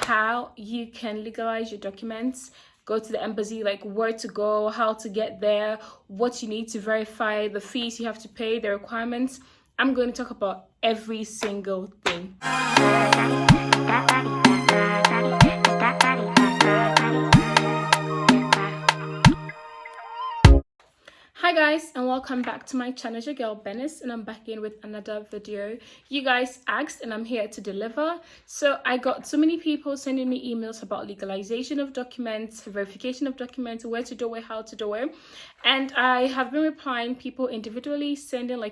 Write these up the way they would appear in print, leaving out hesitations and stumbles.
how you can legalize your documents, go to the embassy, like where to go, how to get there, what you need to verify, the fees you have to pay, the requirements. I'm going to talk about every single thing. Hi guys, and welcome back to my channel. It's your girl Benis, and I'm back in with another video. You guys asked and I'm here to deliver. So I got so many people sending me emails about legalization of documents, verification of documents, where to do it, how to do it, and I have been replying people individually, sending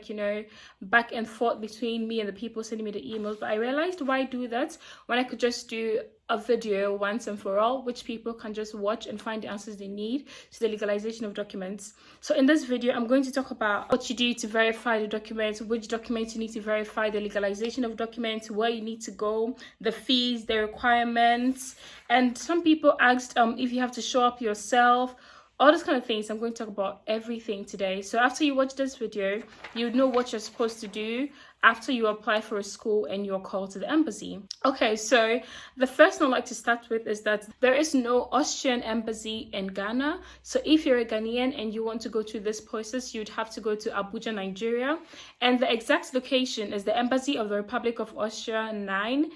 back and forth between me and the people sending me the emails. But I realized, why do that when I could just do a video once and for all, which people can just watch and find the answers they need to the legalization of documents. So in this video, I'm going to talk about what you do to verify the documents, which documents you need to verify, the legalization of documents, where you need to go, the fees, the requirements. And some people asked if you have to show up yourself, all those kind of things. I'm going to talk about everything today. So after you watch this video, you know what you're supposed to do after you apply for a school and you're called to the embassy. Okay, so the first thing I'd like to start with is that there is no Austrian Embassy in Ghana. So if you're a Ghanaian and you want to go through this process, you'd have to go to Abuja, Nigeria. And the exact location is the Embassy of the Republic of Austria 9,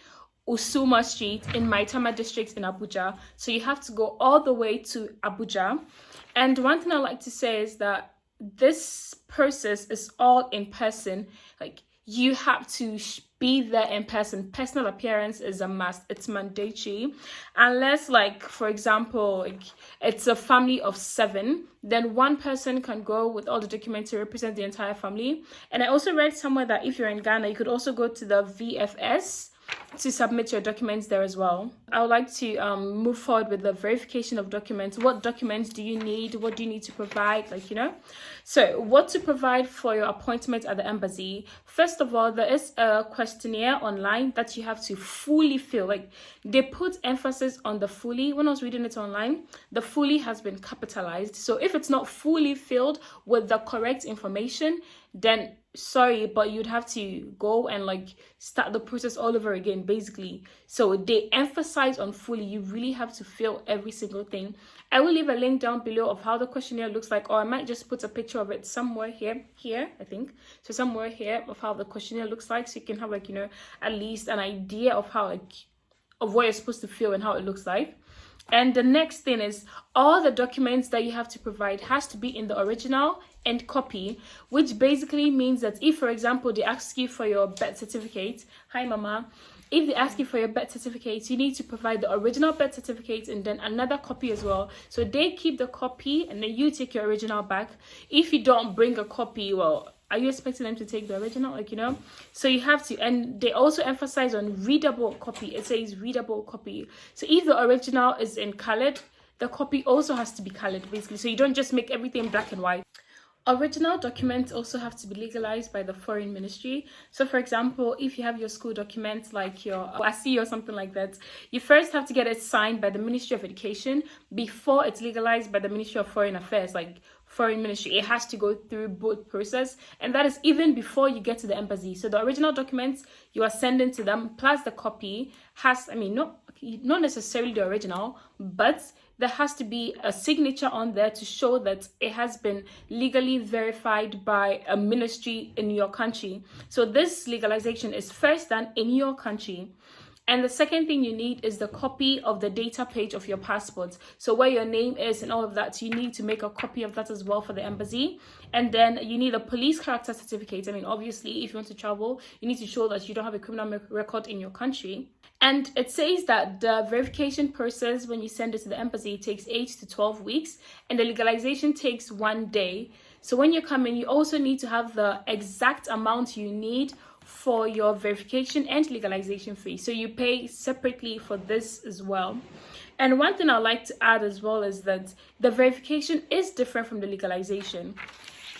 Usuma Street in Maitama district in Abuja. So you have to go all the way to Abuja. And one thing I like to say is that this process is all in person. Like, you have to be there in person. Personal appearance is a must. It's mandatory. Unless, for example, it's a family of 7, then one person can go with all the documents to represent the entire family. And I also read somewhere that if you're in Ghana, you could also go to the VFS to submit your documents there as well. I would like to move forward with the verification of documents. What documents do you need? What do you need to provide? So what to provide for your appointment at the embassy. First of all, there is a questionnaire online that you have to fully fill. They put emphasis on the fully. When I was reading it online, the fully has been capitalized. So if it's not fully filled with the correct information, then sorry, but you'd have to go and start the process all over again, basically. So they emphasize on fully. You really have to fill every single thing. I will leave a link down below of how the questionnaire looks like, or I might just put a picture of it somewhere here, I think. So somewhere here of how the questionnaire looks like, so you can have at least an idea of how of what you're supposed to fill and how it looks like. And the next thing is, all the documents that you have to provide has to be in the original and copy, which basically means that if, for example, they ask you for your birth certificate, hi mama, if they ask you for your birth certificate, you need to provide the original birth certificate and then another copy as well. So they keep the copy and then you take your original back. If you don't bring a copy, well, are you expecting them to take the original? So you have to. And they also emphasize on readable copy. It says readable copy. So if the original is in colored, the copy also has to be colored, basically. So you don't just make everything black and white. Original documents also have to be legalized by the foreign ministry. So for example, if you have your school documents like your ASI or something like that, you first have to get it signed by the Ministry of Education before it's legalized by the Ministry of Foreign Affairs, foreign ministry. It has to go through both process, and that is even before you get to the embassy. So the original documents you are sending to them plus the copy has, not necessarily the original, but there has to be a signature on there to show that it has been legally verified by a ministry in your country. So this legalization is first done in your country. And the second thing you need is the copy of the data page of your passport. So where your name is and all of that, you need to make a copy of that as well for the embassy. And then you need a police character certificate. Obviously, if you want to travel, you need to show that you don't have a criminal record in your country. And it says that the verification process when you send it to the embassy takes 8 to 12 weeks, and the legalization takes 1 day. So when you come in, you also need to have the exact amount you need for your verification and legalization fee. So you pay separately for this as well. And one thing I'd like to add as well is that the verification is different from the legalization.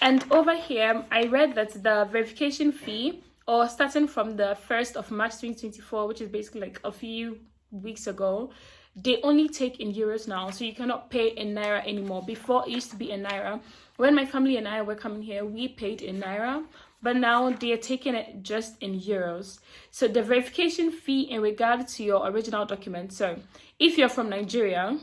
And over here, I read that the verification fee, or starting from the 1st of March 2024, which is basically a few weeks ago, they only take in euros now. So you cannot pay in naira anymore. Before, it used to be in naira. When my family and I were coming here, we paid in naira. but now they are taking it just in euros. So the verification fee in regard to your original document. So if you're from Nigeria,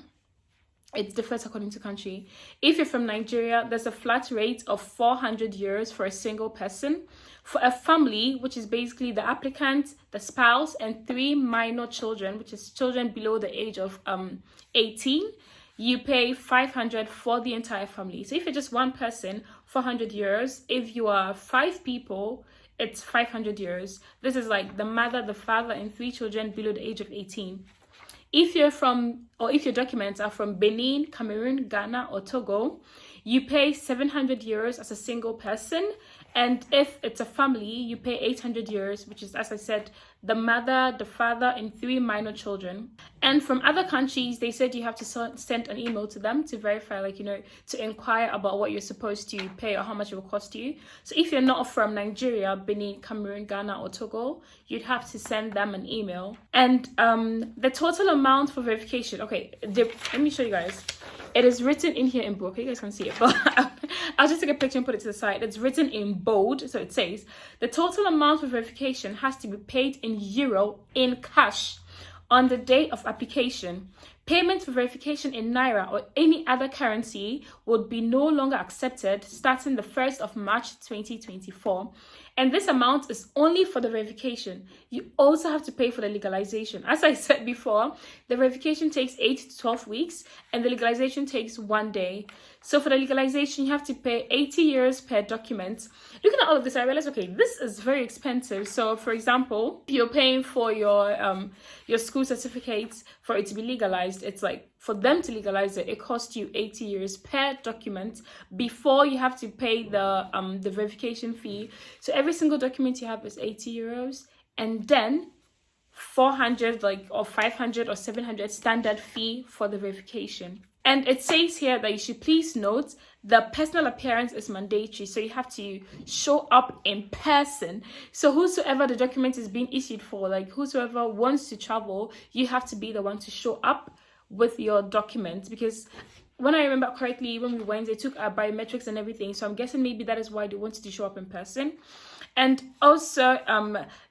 it differs according to country. If you're from Nigeria, there's a flat rate of 400 euros for a single person. For a family, which is basically the applicant, the spouse, and 3 minor children, which is children below the age of 18, you pay 500 for the entire family. So if you're just one person, 400 euros. If you are 5 people, it's 500 euros. This is like the mother, the father, and 3 children below the age of 18. If you're from, or if your documents are from Benin, Cameroon, Ghana, or Togo, you pay 700 euros as a single person. And if it's a family, you pay 800 euros, which is, as I said, the mother, the father, and 3 minor children. And from other countries, they said you have to send an email to them to verify, like, to inquire about what you're supposed to pay or how much it will cost you. So if you're not from Nigeria, Benin, Cameroon, Ghana, or Togo, you'd have to send them an email. And the total amount for verification, okay, let me show you guys. It is written in here in bold. Okay, you guys can see it, but I'll just take a picture and put it to the side. It's written in bold, so it says the total amount for verification has to be paid in euro in cash on the day of application. Payment for verification in naira or any other currency would be no longer accepted starting the 1st of March 2024. And this amount is only for the verification. You also have to pay for the legalization. As I said before, the verification takes 8 to 12 weeks and the legalization takes 1 day. So for the legalization, you have to pay 80 euros per document. Looking at all of this, I realized, okay, this is very expensive. So for example, if you're paying for your school certificates for it to be legalized, it's like, for them to legalize it, it costs you 80 euros per document before you have to pay the verification fee. So every single document you have is 80 euros, and then 400 or 500 or 700 standard fee for the verification. And it says here that you should please note the personal appearance is mandatory, so you have to show up in person. So whosoever the document is being issued for, like whosoever wants to travel, you have to be the one to show up with your documents, because when I remember correctly, when we went, they took our biometrics and everything. So I'm guessing maybe that is why they wanted to show up in person. And also,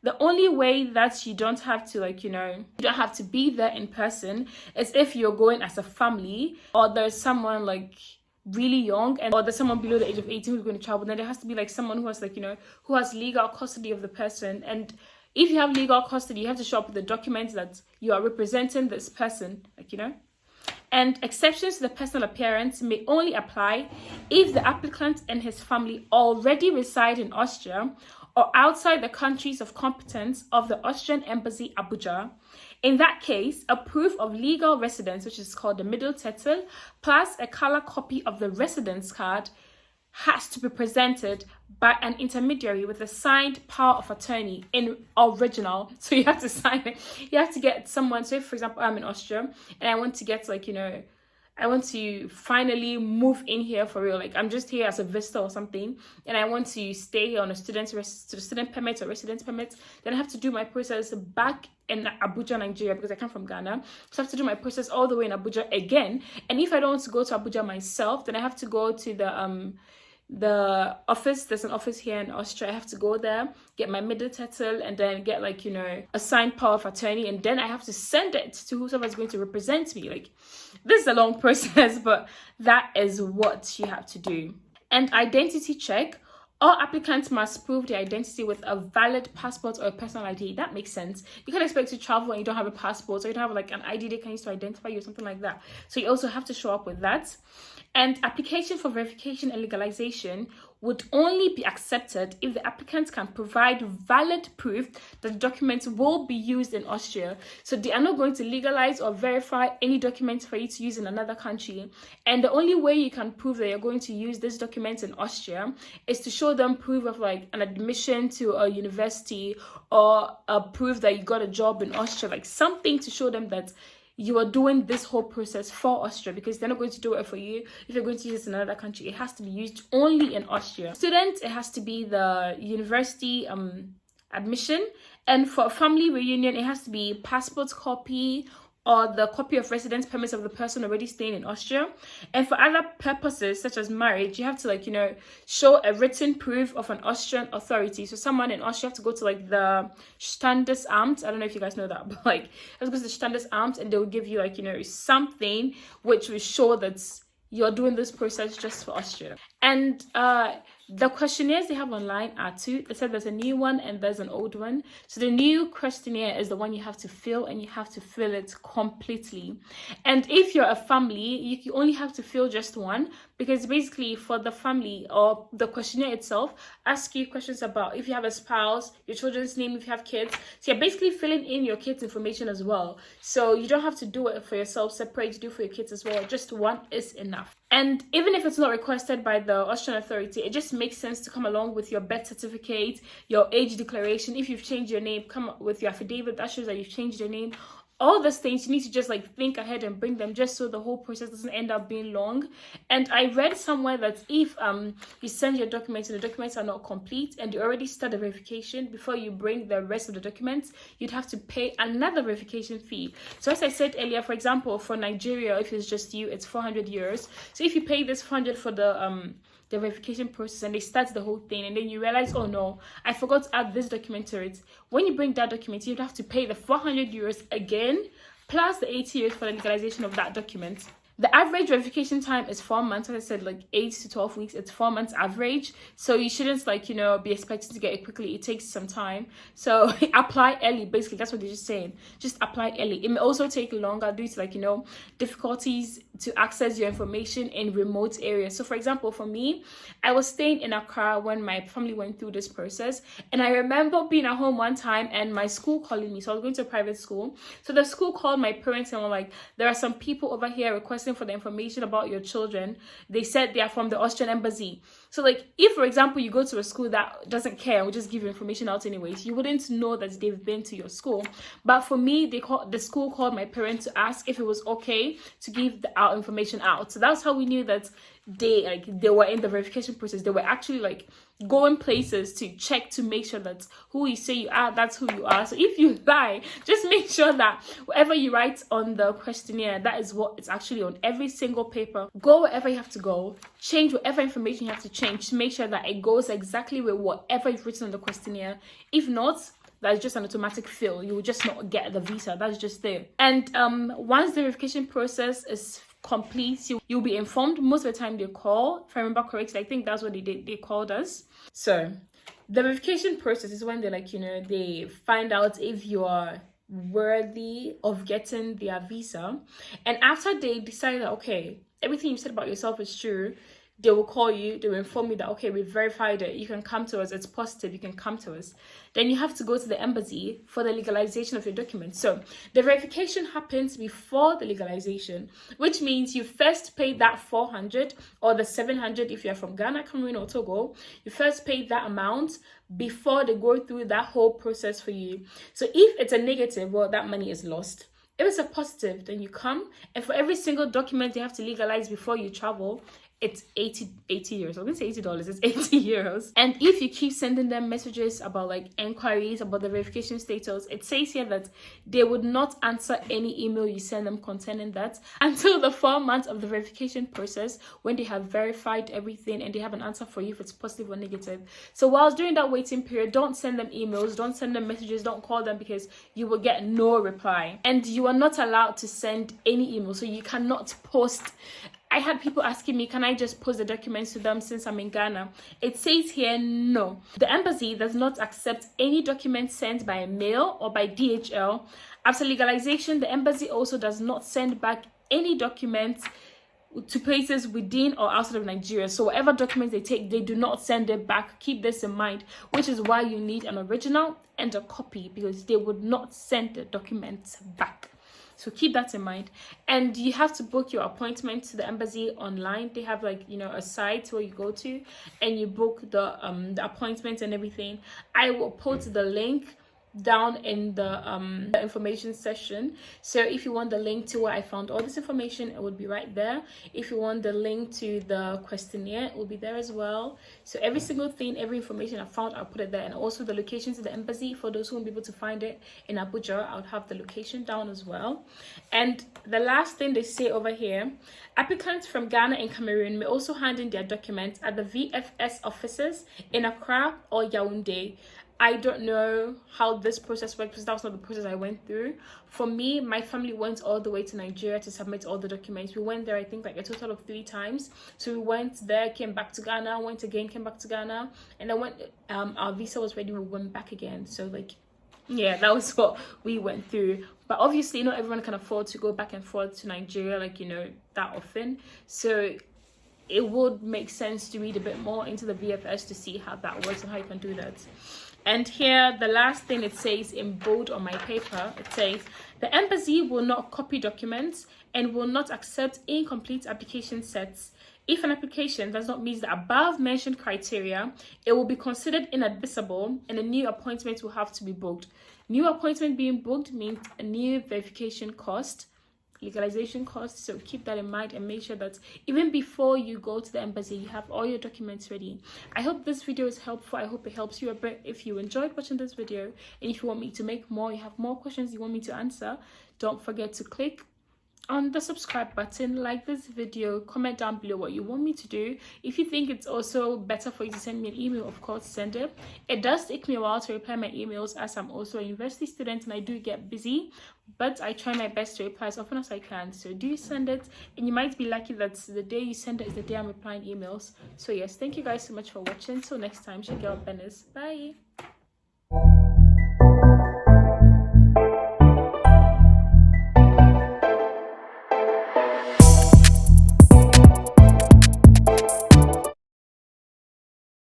the only way that you don't have to, you don't have to be there in person is if you're going as a family, or there's someone really young, or there's someone below the age of 18 who's going to travel. Then there has to be someone who has who has legal custody of the person. And if you have legal custody, you have to show up with the documents that you are representing this person, And exceptions to the personal appearance may only apply if the applicant and his family already reside in Austria or outside the countries of competence of the Austrian Embassy, Abuja. In that case, a proof of legal residence, which is called the middle title, plus a color copy of the residence card has to be presented by an intermediary with a signed power of attorney in original. So you have to sign it. You have to get someone. So if, for example, I'm in Austria and I want to get I want to finally move in here for real. I'm just here as a visitor or something, and I want to stay here on a student permit or residence permit. Then I have to do my process back in Abuja, Nigeria, because I come from Ghana. So I have to do my process all the way in Abuja again. And if I don't want to go to Abuja myself, then I have to go to the office. There's an office here in Austria. I have to go there, get my middle title, and then get a signed power of attorney, and then I have to send it to whoever is going to represent me. This is a long process, but that is what you have to do. And identity check. All applicants must prove their identity with a valid passport or a personal ID. That makes sense. You can't expect to travel and you don't have a passport, or you don't have an ID they can use to identify you or something like that. So you also have to show up with that. And application for verification and legalization would only be accepted if the applicant can provide valid proof that the documents will be used in Austria. So they are not going to legalize or verify any documents for you to use in another country. And the only way you can prove that you're going to use these documents in Austria is to show them proof of an admission to a university, or a proof that you got a job in Austria, something to show them that you are doing this whole process for Austria, because they're not going to do it for you if you're going to use it in another country. It has to be used only in Austria. Students, it has to be the university admission. And for a family reunion, it has to be passport copy or the copy of residence permits of the person already staying in Austria. And for other purposes, such as marriage, you have to like, show a written proof of an Austrian authority. So someone in Austria have to go to like the Standesamt. I don't know if you guys know that, but like, have to go to the Standesamt and they will give you like, something which will show that you're doing this process just for Austria. And the questionnaires they have online are two. They said there's a new one and there's an old one. So the new questionnaire is the one you have to fill, and you have to fill it completely. And if you're a family, you only have to fill just one, because basically for the family, or the questionnaire itself asks you questions about if you have a spouse, your children's name, if you have kids. So you're basically filling in your kids' information as well. So you don't have to do it for yourself separate, do it for your kids as well. Just one is enough. And even if it's not requested by the Austrian authority, it just makes sense to come along with your birth certificate, your age declaration. If you've changed your name, come up with your affidavit that shows that you've changed your name. All those things, you need to just like think ahead and bring them, just so the whole process doesn't end up being long. And I read somewhere that if you send your documents and the documents are not complete and you already start the verification before you bring the rest of the documents, you'd have to pay another verification fee. So as I said earlier, for example, for Nigeria, if it's just you, it's 400 euros. So if you pay this 400 for the verification process and they start the whole thing, and then you realize, oh no, I forgot to add this document to it. When you bring that document, you'd have to pay the 400 euros again, plus the 80 euros for the legalization of that document. The average verification time is 4 months. As I said, like 8 to 12 weeks. It's 4 months average. So you shouldn't like, be expected to get it quickly. It takes some time. So apply early. Basically, that's what they're just saying. Just apply early. It may also take longer due to like, difficulties to access your information in remote areas. So for example, for me, I was staying in Accra when my family went through this process. And I remember being at home one time and my school calling me. So I was going to a private school. So the school called my parents and were like, there are some people over here requesting for the information about your children. They said they are from the Austrian Embassy. So like, if for example you go to a school that doesn't care and will just give you information out anyways, you wouldn't know that they've been to your school. But for me, the school called my parents to ask if it was okay to give our information out. So that's how we knew that they were in the verification process. They were actually like going places to check to make sure that who you say you are, that's who you are. So if you lie, just make sure that whatever you write on the questionnaire, that is what it's actually on every single paper. Go wherever you have to go, change whatever information you have to change to make sure that it goes exactly with whatever is written on the questionnaire. If not, that's just an automatic fail. You will just not get the visa. That's just there. And once the verification process is complete, you'll be informed. Most of the time they call, if I remember correctly, I think that's what they did. They called us. So the verification process is when they they find out if you are worthy of getting their visa. And after they decide that, okay, everything you said about yourself is true, they will call you, they will inform you that, okay, we verified it, you can come to us, it's positive, you can come to us. Then you have to go to the embassy for the legalization of your documents. So the verification happens before the legalization, which means you first pay that 400 or the 700 if you're from Ghana, Cameroon, or Togo. You first pay that amount before they go through that whole process for you. So if it's a negative, well, that money is lost. If it's a positive, then you come, and for every single document you have to legalize before you travel, it's 80 euros. I was going to say $80, it's 80 euros. And if you keep sending them messages about like inquiries about the verification status, it says here that they would not answer any email you send them concerning that until the 4 months of the verification process, when they have verified everything and they have an answer for you if it's positive or negative. So whilst during that waiting period, don't send them emails, don't send them messages, don't call them, because you will get no reply. And you are not allowed to send any email, so you cannot post. I had people asking me, can I just post the documents to them since I'm in Ghana? It says here, no. The embassy does not accept any documents sent by mail or by DHL. After legalization, the embassy also does not send back any documents to places within or outside of Nigeria. So whatever documents they take, they do not send it back. Keep this in mind, which is why you need an original and a copy, because they would not send the documents back. So keep that in mind. And you have to book your appointment to the embassy online. They have a site where you go to and you book the appointment and everything. I will post the link down in the information section. So if you want the link to where I found all this information, it would be right there. If you want the link to the questionnaire, it will be there as well. So every single thing, every information I found, I'll put it there. And also the location to the embassy, for those who won't be able to find it in Abuja, I'll have the location down as well. And the last thing they say over here, applicants from Ghana and Cameroon may also hand in their documents at the VFS offices in Accra or Yaoundé. I don't know how this process works because that was not the process I went through. For me, my family went all the way to Nigeria to submit all the documents. We went there, I think, like a total of 3 times. So we went there, came back to Ghana, went again, came back to Ghana. And then when our visa was ready, we went back again. So, like, yeah, that was what we went through. But obviously, not everyone can afford to go back and forth to Nigeria, like, you know, that often. So it would make sense to read a bit more into the VFS to see how that works and how you can do that. And here, the last thing it says in bold on my paper, it says, the embassy will not copy documents and will not accept incomplete application sets. If an application does not meet the above mentioned criteria, it will be considered inadmissible and a new appointment will have to be booked. New appointment being booked means a new verification cost, legalization costs. So keep that in mind and make sure that even before you go to the embassy, you have all your documents ready. I hope this video is helpful. I hope it helps you a bit. If you enjoyed watching this video and if you want me to make more, you have more questions you want me to answer, don't forget to click on the subscribe button, like this video, comment down below what you want me to do. If you think it's also better for you to send me an email, of course, send it. It does take me a while to reply my emails as I'm also a university student and I do get busy, but I try my best to reply as often as I can. So do send it, and you might be lucky that the day you send it is the day I'm replying emails. So yes, thank you guys so much for watching. Till next time, it's your girl Benis. Bye.